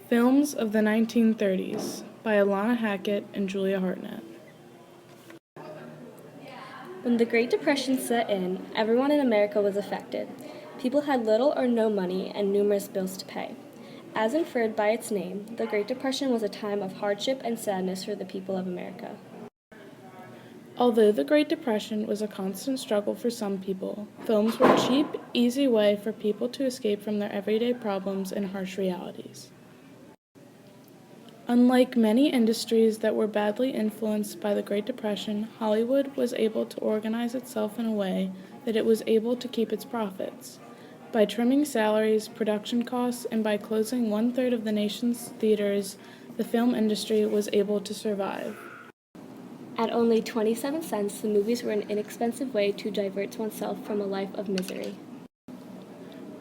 Films of the 1930s by Alanna Julia Hartnett. When the Great Depression set in, everyone in America was affected. People had little or no money and numerous bills to pay. As inferred by its name, the Great Depression was a time of hardship and sadness for the people of America. Although the Great Depression was a constant struggle for some people, films were a cheap, easy way for people to escape from their everyday problems and harsh realities. Unlike many industries that were badly influenced by the Great Depression, Hollywood was able to organize itself in a way that it was able to keep its profits. By trimming salaries, production costs, and by closing 1/3 of the nation's theaters, the film industry was able to survive. At only 27 cents, the movies were an inexpensive way to divert oneself from a life of misery.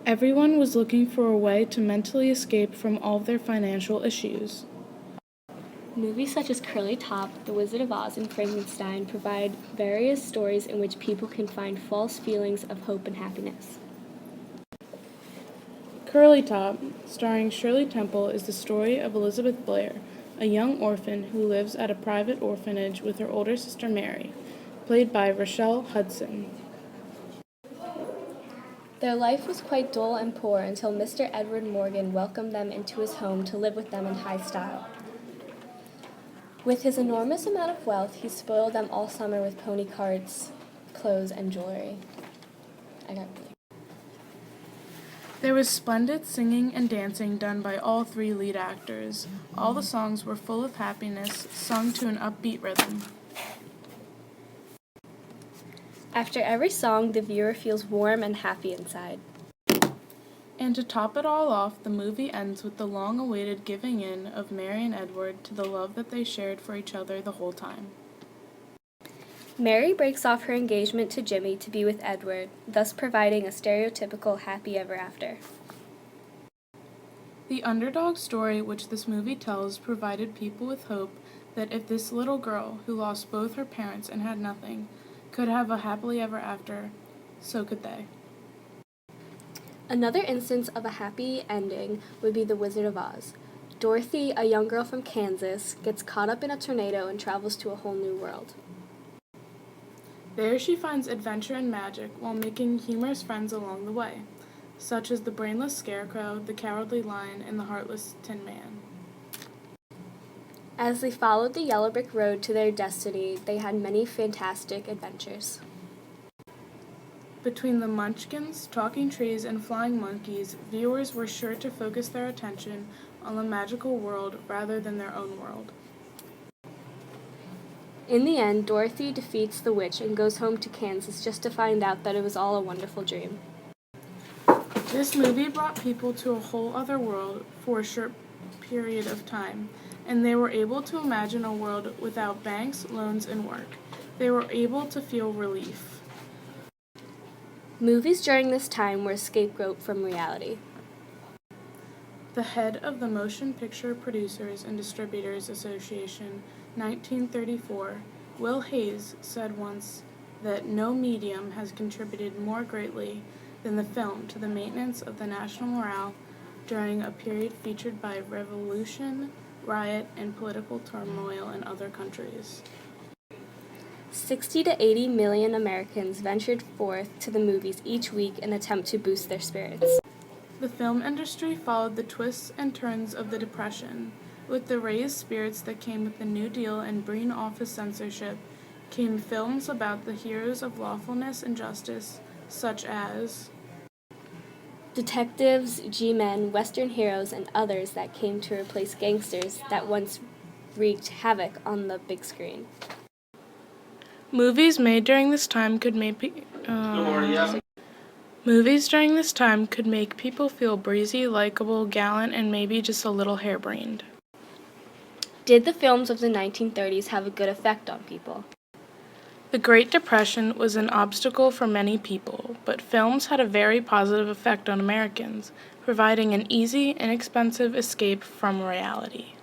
Everyone was looking for a way to mentally escape from all of their financial issues. Movies such as Curly Top, The Wizard of Oz, and Frankenstein provide various stories in which people can find false feelings of hope and happiness. Curly Top, starring Shirley Temple, is the story of Elizabeth Blair, a young orphan who lives at a private orphanage with her older sister Mary, played by Rochelle Hudson. Their life was quite dull and poor until Mr. Edward Morgan welcomed them into his home to live with them in high style. With his enormous amount of wealth, he spoiled them all summer with pony carts, clothes, and jewelry. There was splendid singing and dancing done by all three lead actors. All the songs were full of happiness, sung to an upbeat rhythm. After every song, the viewer feels warm and happy inside. And to top it all off, the movie ends with the long-awaited giving in of Mary and Edward to the love that they shared for each other the whole time. Mary breaks off her engagement to Jimmy to be with Edward, thus providing a stereotypical happy ever after. The underdog story which this movie tells provided people with hope that if this little girl, who lost both her parents and had nothing, could have a happily ever after, so could they. Another instance of a happy ending would be The Wizard of Oz. Dorothy, a young girl from Kansas, gets caught up in a tornado and travels to a whole new world. There she finds adventure and magic while making humorous friends along the way, such as the brainless scarecrow, the cowardly lion, and the heartless tin man. As they followed the yellow brick road to their destiny, they had many fantastic adventures. Between the munchkins, talking trees, and flying monkeys, viewers were sure to focus their attention on the magical world rather than their own world. In the end, Dorothy defeats the witch and goes home to Kansas just to find out that it was all a wonderful dream. This movie brought people to a whole other world for a short period of time, and they were able to imagine a world without banks, loans, and work. They were able to feel relief. Movies during this time were a scapegoat from reality. The head of the Motion Picture Producers and Distributors Association, 1934, Will Hayes, said once that no medium has contributed more greatly than the film to the maintenance of the national morale during a period featured by revolution, riot, and political turmoil in other countries. 60 to 80 million Americans ventured forth to the movies each week in an attempt to boost their spirits. The film industry followed the twists and turns of the Depression. With the raised spirits that came with the New Deal and Breen office censorship, came films about the heroes of lawfulness and justice, such as Detectives, G-men, Western heroes, and others that came to replace gangsters that once wreaked havoc on the big screen. Movies during this time could make people feel breezy, likable, gallant, and maybe just a little harebrained. Did the films of the 1930s have a good effect on people? The Great Depression was an obstacle for many people, but films had a very positive effect on Americans, providing an easy, inexpensive escape from reality.